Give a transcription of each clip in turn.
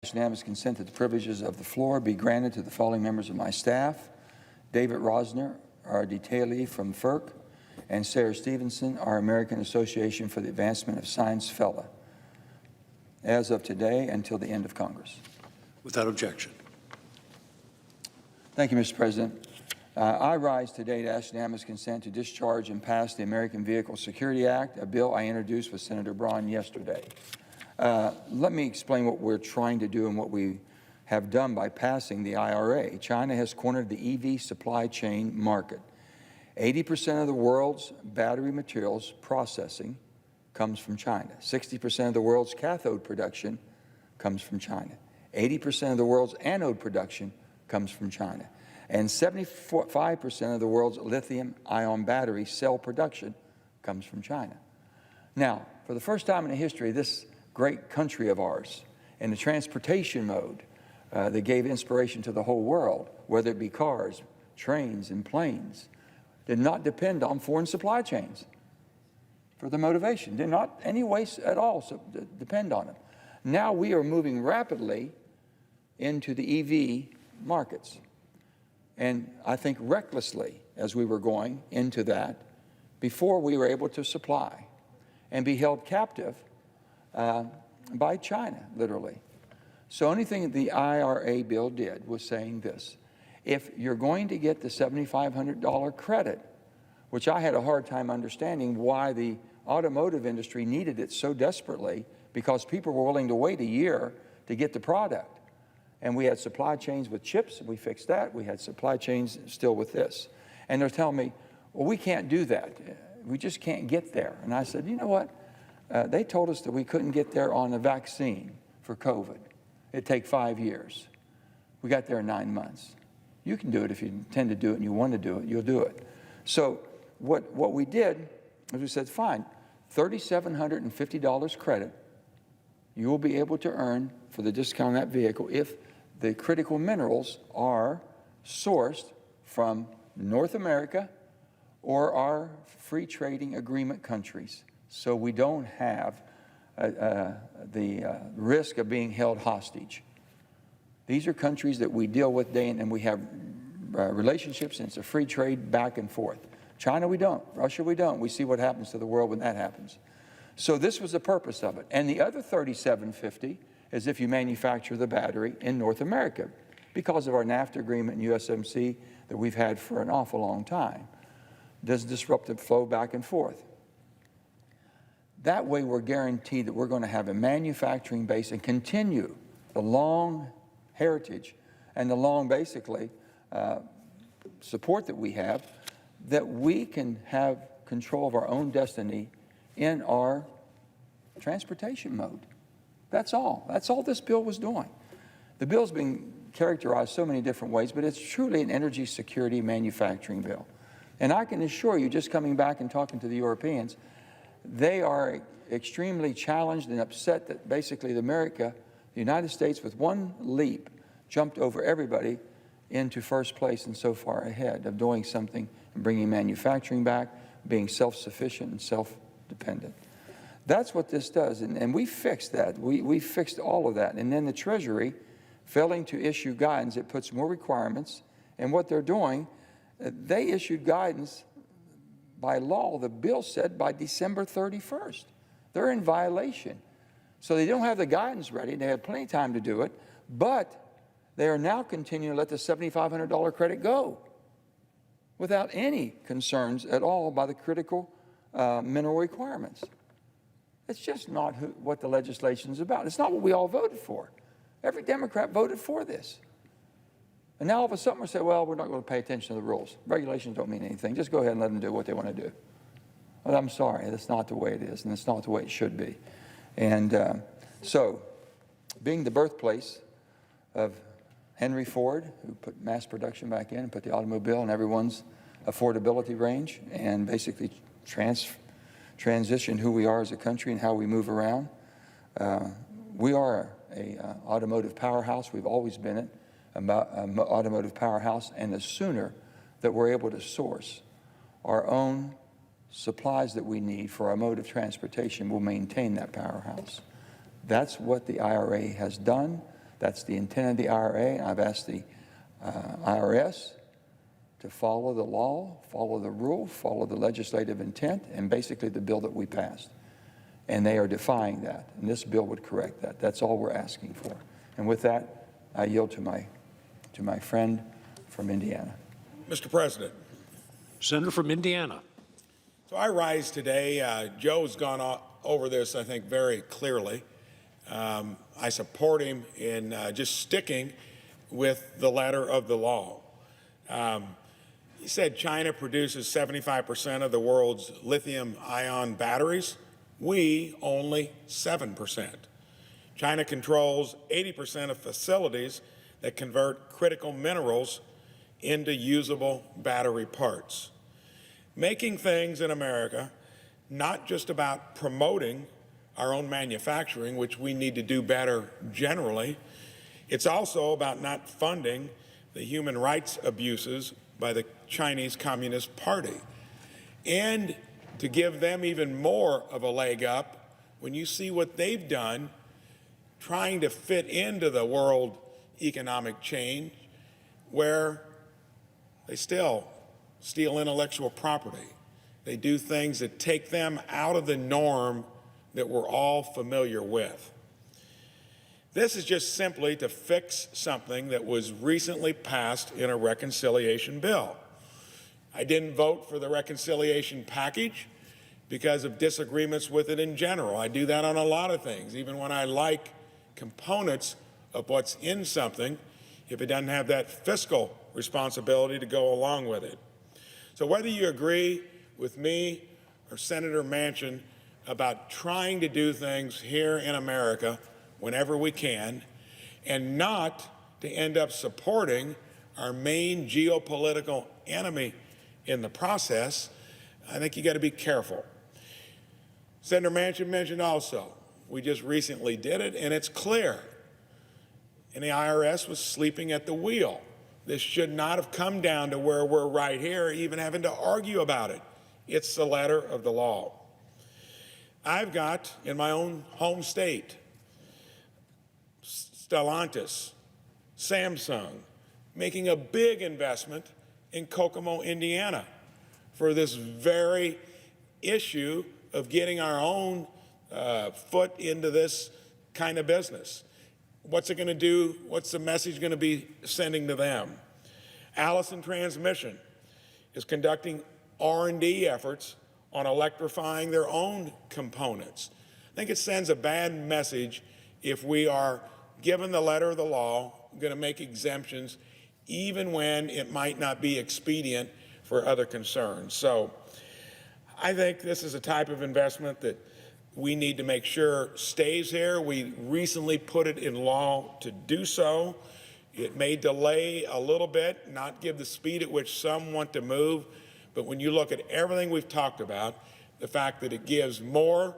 Unanimous consent that the privileges of the floor be granted to the following members of my staff: David Rosner, our detailee from FERC, and Sarah Stevenson, our American Association for the Advancement of Science Fellow, as of today until the end of Congress. Without objection. Thank you, Mr. President. I rise today to ask unanimous consent to discharge and pass the American Vehicle Security Act, a bill I introduced with Senator Braun yesterday. Let me explain what we're trying to do and what we have done by passing the IRA. China has cornered the EV supply chain market. 80% of the world's battery materials processing comes from China. 60% of the world's cathode production comes from China. 80% of the world's anode production comes from China. And 75% of the world's lithium-ion battery cell production comes from China. Now, for the first time in the history of this great country of ours, in the transportation mode that gave inspiration to the whole world, whether it be cars, trains, and planes, did not depend on foreign supply chains for the motivation, did not any way at all depend on them. Now we are moving rapidly into the EV markets, and I think recklessly as we were going into that before we were able to supply and be held captive by China, literally. So anything the IRA bill did was saying this: if you're going to get the $7,500 credit, which I had a hard time understanding why the automotive industry needed it so desperately, because people were willing to wait a year to get the product. And we had supply chains with chips, we fixed that. We had supply chains still with this. And they're telling me, well, we can't do that. We just can't get there. And I said, you know what? They told us that we couldn't get there on a vaccine for COVID. It'd take 5 years. We got there in 9 months. You can do it if you intend to do it and you want to do it, you'll do it. So what we did is we said, fine, $3,750 credit you will be able to earn for the discount on that vehicle if the critical minerals are sourced from North America or our free trading agreement countries, so we don't have the risk of being held hostage. These are countries that we deal with day in, and we have relationships, and it's a free trade back and forth. China, we don't. Russia, we don't. We see what happens to the world when that happens. So this was the purpose of it. And the other $3,750 is if you manufacture the battery in North America, because of our NAFTA agreement and USMC that we've had for an awful long time. Does disrupt the flow back and forth. That way we're guaranteed that we're going to have a manufacturing base and continue the long heritage and the long, basically, support that we have, that we can have control of our own destiny in our transportation mode. That's all. That's all this bill was doing. The bill's been characterized so many different ways, but it's truly an energy security manufacturing bill. And I can assure you, just coming back and talking to the Europeans, they are extremely challenged and upset that basically the United States, with one leap, jumped over everybody into first place and so far ahead of doing something and bringing manufacturing back, being self-sufficient and self-dependent. That's what this does, and we fixed that. We fixed all of that. And then the Treasury, failing to issue guidance, it puts more requirements. And what they're doing, they issued guidance by law, the bill said, by December 31st. They're in violation. So they don't have the guidance ready. They had plenty of time to do it, but they are now continuing to let the $7,500 credit go without any concerns at all by the critical mineral requirements. It's just not what the legislation is about. It's not what we all voted for. Every Democrat voted for this. And now all of a sudden we say, well, we're not going to pay attention to the rules. Regulations don't mean anything. Just go ahead and let them do what they want to do. Well, I'm sorry, that's not the way it is, and it's not the way it should be. And so, being the birthplace of Henry Ford, who put mass production back in and put the automobile in everyone's affordability range and basically transition who we are as a country and how we move around. We are an automotive powerhouse. We've always been it, an automotive powerhouse, and the sooner that we're able to source our own supplies that we need for our mode of transportation, we'll maintain that powerhouse. That's what the IRA has done. That's the intent of the IRA, and I've asked the IRS to follow the law, follow the rule, follow the legislative intent, and basically the bill that we passed. And they are defying that, and this bill would correct that. That's all we're asking for. And with that, I yield to my friend from Indiana. Mr. President. Senator from Indiana. So I rise today. Joe's gone over this, I think, very clearly. I support him in just sticking with the letter of the law. He said China produces 75% of the world's lithium-ion batteries. We only 7%. China controls 80% of facilities that convert critical minerals into usable battery parts. Making things in America, not just about promoting our own manufacturing, which we need to do better generally, it's also about not funding the human rights abuses by the Chinese Communist Party, and to give them even more of a leg up when you see what they've done trying to fit into the world economic chain, where they still steal intellectual property. They do things that take them out of the norm that we're all familiar with. This is just simply to fix something that was recently passed in a reconciliation bill. I didn't vote for the reconciliation package because of disagreements with it in general. I do that on a lot of things, even when I like components of what's in something, if it doesn't have that fiscal responsibility to go along with it. So whether you agree with me or Senator Manchin about trying to do things here in America whenever we can, and not to end up supporting our main geopolitical enemy in the process, I think you got to be careful. Senator Manchin mentioned also, we just recently did it, and it's clear. And the IRS was sleeping at the wheel. This should not have come down to where we're right here, even having to argue about it. It's the letter of the law. I've got, in my own home state, Stellantis, Samsung, making a big investment in Kokomo, Indiana, for this very issue of getting our own foot into this kind of business. What's it going to do? What's the message going to be sending to them? Allison Transmission is conducting R&D efforts on electrifying their own components. I think it sends a bad message if we are, given the letter of the law, going to make exemptions even when it might not be expedient for other concerns. So I think this is a type of investment that we need to make sure stays here. We recently put it in law to do so. It may delay a little bit, not give the speed at which some want to move, but when you look at everything we've talked about, the fact that it gives more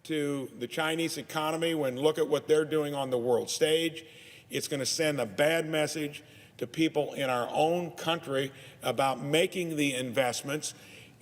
to the Chinese economy, when look at what they're doing on the world stage, it's going to send a bad message to people in our own country about making the investments.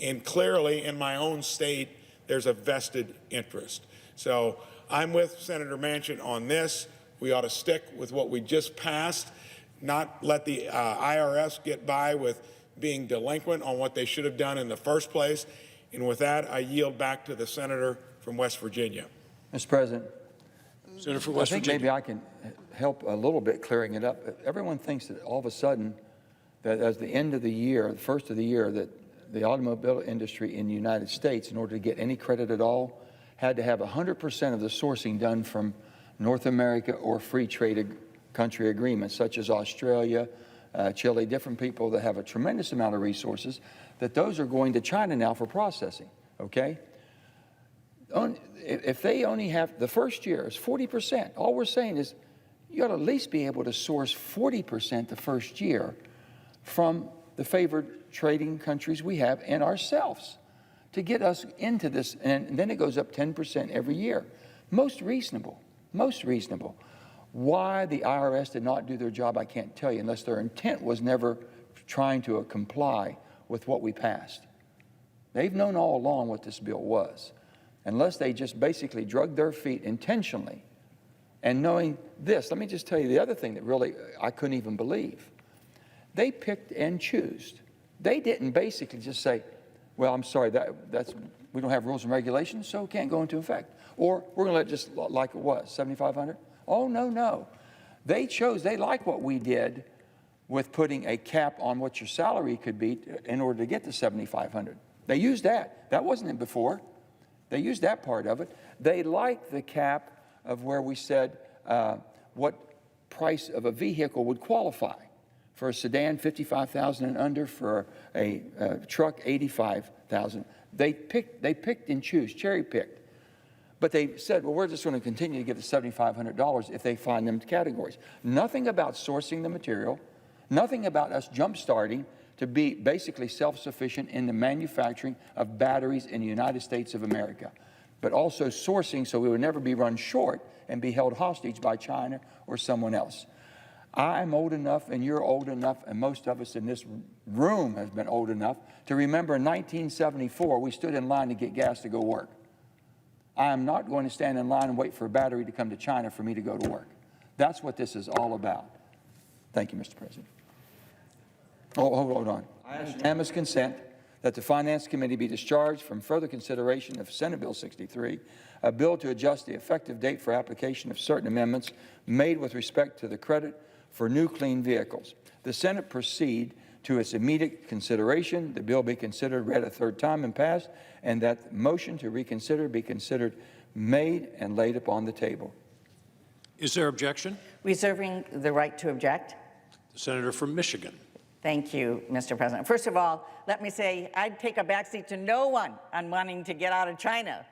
And clearly, in my own state, there's a vested interest. So I'm with Senator Manchin on this. We ought to stick with what we just passed, not let the IRS get by with being delinquent on what they should have done in the first place. And with that, I yield back to the senator from West Virginia. Mr. President, Senator from West I think Virginia. maybe I can help a little bit clearing it up. Everyone thinks that all of a sudden that as the end of the year, the first of the year, that the automobile industry in the United States, in order to get any credit at all, had to have 100% of the sourcing done from North America or free trade country agreements, such as Australia, Chile, different people that have a tremendous amount of resources, that those are going to China now for processing, okay? If they only have, the first year is 40%, all we're saying is you ought to at least be able to source 40% the first year from the favored trading countries we have and ourselves to get us into this, and then it goes up 10% every year. Most reasonable, most reasonable. Why the IRS did not do their job, I can't tell you, unless their intent was never trying to comply with what we passed. They've known all along what this bill was, unless they just basically drug their feet intentionally And knowing this, let me just tell you the other thing that really I couldn't even believe. They picked and chose. They didn't basically just say, well, I'm sorry, we don't have rules and regulations, so it can't go into effect. Or we're going to let it just like it was, 7,500? Oh, no, no. They chose, they like what we did with putting a cap on what your salary could be in order to get to 7,500. They used that. That wasn't it before. They used that part of it. They liked the cap of where we said what price of a vehicle would qualify. For a sedan, $55,000 and under. For a truck, $85,000. They picked and chose, cherry picked. But they said, well, we're just going to continue to give the $7,500 if they find them categories. Nothing about sourcing the material, nothing about us jump-starting to be basically self-sufficient in the manufacturing of batteries in the United States of America, but also sourcing so we would never be run short and be held hostage by China or someone else. I'm old enough, and you're old enough, and most of us in this room have been old enough to remember in 1974, we stood in line to get gas to go work. I am not going to stand in line and wait for a battery to come to China for me to go to work. That's what this is all about. Thank you, Mr. President. Oh, hold on. I ask unanimous consent that the Finance Committee be discharged from further consideration of Senate Bill 63, a bill to adjust the effective date for application of certain amendments made with respect to the credit for new clean vehicles. The Senate proceed to its immediate consideration, the bill be considered, read a third time and passed, and that motion to reconsider be considered made and laid upon the table. Is there objection? Reserving the right to object. The senator from Michigan. Thank you, Mr. President. First of all, let me say I'd take a backseat to no one on wanting to get out of China.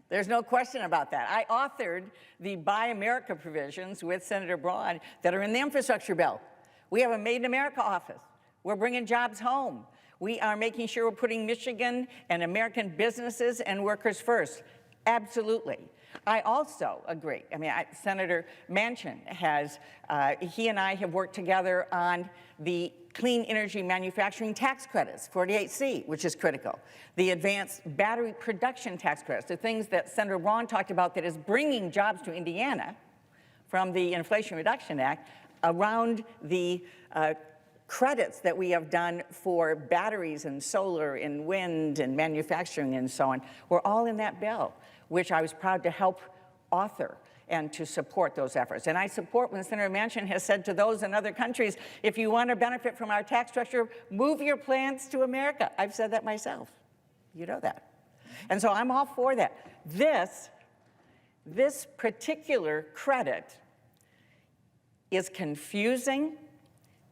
There's no question about that. I authored the Buy America provisions with Senator Braun that are in the infrastructure bill. We have a Made in America office. We're bringing jobs home. We are making sure we're putting Michigan and American businesses and workers first. Absolutely. I also agree. I mean, Senator Manchin has, he and I have worked together on the clean energy manufacturing tax credits, 48C, which is critical. The advanced battery production tax credits, the things that Senator Braun talked about that is bringing jobs to Indiana from the Inflation Reduction Act around the credits that we have done for batteries and solar and wind and manufacturing and so on. We're all in that bill, which I was proud to help author and to support those efforts. And I support when Senator Manchin has said to those in other countries, if you want to benefit from our tax structure, move your plants to America. I've said that myself. You know that. And so I'm all for that. This particular credit is confusing.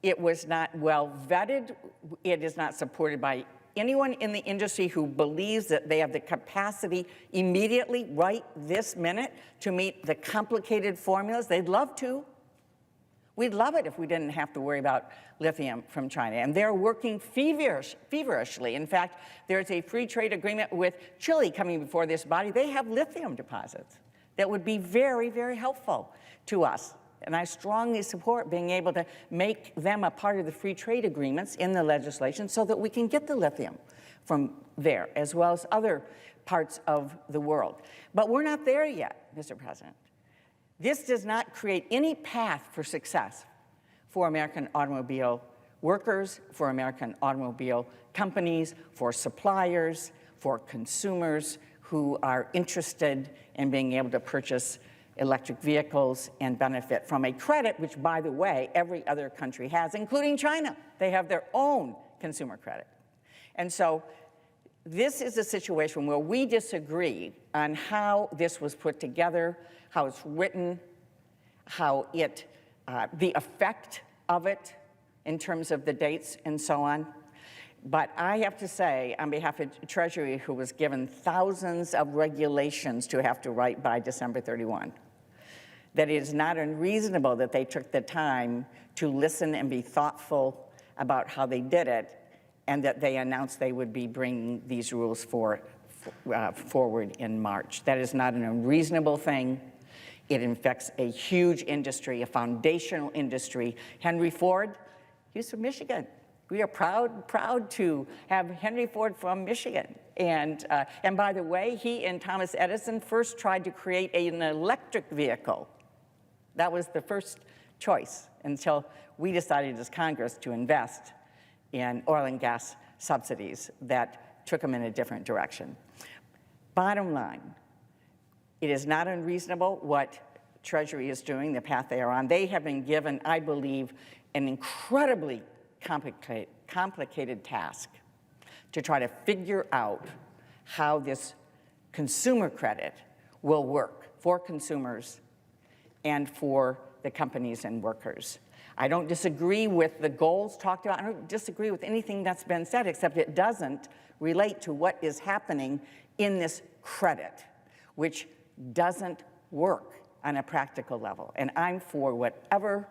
It was not well vetted. It is not supported by anyone in the industry who believes that they have the capacity immediately, right this minute, to meet the complicated formulas. They'd love to. We'd love it if we didn't have to worry about lithium from China. And they're working feverishly. In fact, there's a free trade agreement with Chile coming before this body. They have lithium deposits that would be very, very helpful to us. And I strongly support being able to make them a part of the free trade agreements in the legislation so that we can get the lithium from there, as well as other parts of the world. But we're not there yet, Mr. President. This does not create any path for success for American automobile workers, for American automobile companies, for suppliers, for consumers who are interested in being able to purchase electric vehicles and benefit from a credit, which, by the way, every other country has, including China. They have their own consumer credit. And so this is a situation where we disagree on how this was put together, how it's written, how it, the effect of it in terms of the dates and so on. But I have to say, on behalf of Treasury, who was given thousands of regulations to have to write by December 31, that it is not unreasonable that they took the time to listen and be thoughtful about how they did it, and that they announced they would be bringing these rules forward in March. That is not an unreasonable thing. It affects a huge industry, a foundational industry. Henry Ford, he's from Michigan. We are proud to have Henry Ford from Michigan. And by the way, he and Thomas Edison first tried to create an electric vehicle That was the first choice until we decided as Congress to invest in oil and gas subsidies that took them in a different direction. Bottom line, it is not unreasonable what Treasury is doing, the path they are on. They have been given, I believe, an incredibly complicated task to try to figure out how this consumer credit will work for consumers and for the companies and workers. I don't disagree with the goals talked about. I don't disagree with anything that's been said, except it doesn't relate to what is happening in this credit, which doesn't work on a practical level. And I'm for whatever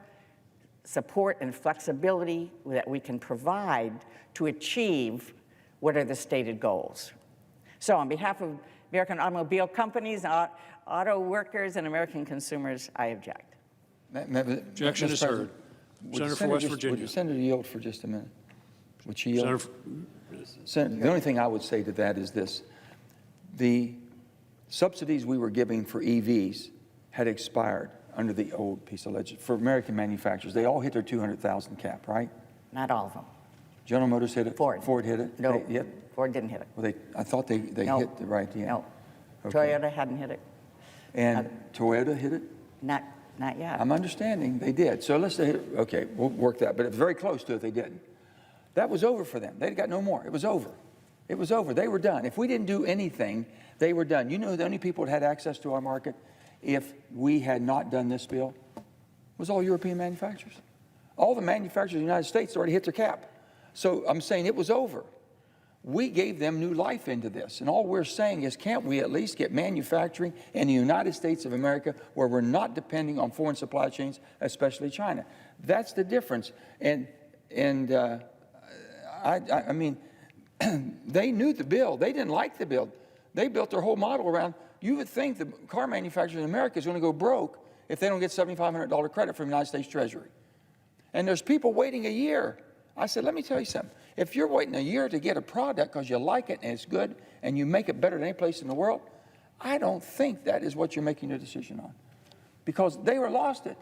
support and flexibility that we can provide to achieve what are the stated goals. So on behalf of American automobile companies, auto workers, and American consumers, I object. Objection is heard. Senator for West Virginia. Would the Senator yield for just a minute? Would she yield? Senator, The only thing I would say to that is this. The subsidies we were giving for EVs had expired under the old piece of legislation for American manufacturers. They all hit their 200,000 cap, right? Not all of them. General Motors hit it? Ford. Ford hit it? No, Yep. Ford didn't hit it. Well, I thought they No. hit the right, yeah. No, Okay. Toyota hadn't hit it. And Toyota hit it? Not yet. I'm understanding they did. So let's say, okay, we'll work that. But it was very close to it, they didn't. That was over for them. They'd got no more. It was over. It was over. They were done. If we didn't do anything, they were done. You know the only people that had access to our market if we had not done this bill was all European manufacturers. All the manufacturers in the United States already hit their cap. So I'm saying it was over. We gave them new life into this. And all we're saying is, can't we at least get manufacturing in the United States of America where we're not depending on foreign supply chains, especially China? That's the difference. And I mean, they knew the bill. They didn't like the bill. They built their whole model around, you would think the car manufacturers in America is going to go broke if they don't get $7,500 credit from the United States Treasury. And there's people waiting a year. I said, let me tell you something. If you're waiting a year to get a product because you like it and it's good and you make it better than any place in the world, I don't think that is what you're making your decision on. Because they were lost it.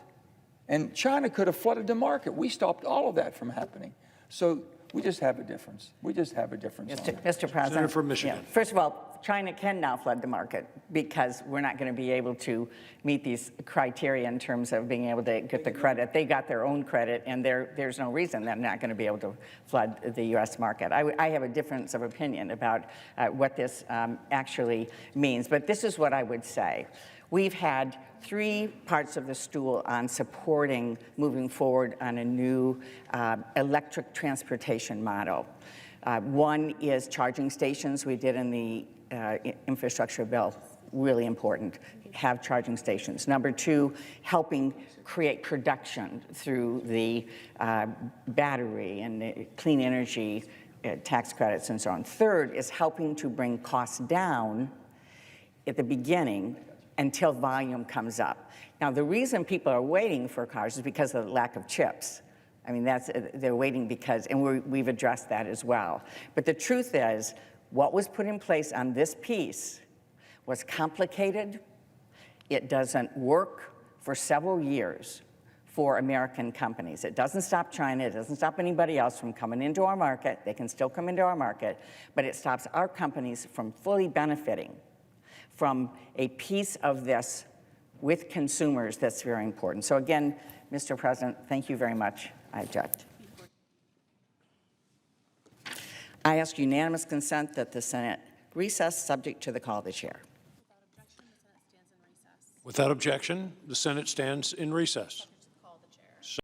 And China could have flooded the market. We stopped all of that from happening. So we just have a difference. We just have a difference. on that. Mr. President. Senator from Michigan. Yeah. First of all, China can now flood the market because we're not going to be able to meet these criteria in terms of being able to get the credit. They got their own credit, and there's no reason they're not going to be able to flood the U.S. market. I have a difference of opinion about what this actually means, but this is what I would say. We've had three parts of the stool on supporting moving forward on a new electric transportation model. One is charging stations. We did in the infrastructure bill, really important, have charging stations. Number two, helping create production through the battery and the clean energy tax credits and so on. Third is helping to bring costs down at the beginning until volume comes up. Now, the reason people are waiting for cars is because of the lack of chips. I mean, they're waiting because, and we've addressed that as well. But the truth is, what was put in place on this piece was complicated. It doesn't work for several years for American companies. It doesn't stop China. It doesn't stop anybody else from coming into our market. They can still come into our market, but it stops our companies from fully benefiting from a piece of this with consumers that's very important. So again, Mr. President, thank you very much. I object. I ask unanimous consent that the Senate recess subject to the call of the chair. without objection, the Senate stands in recess.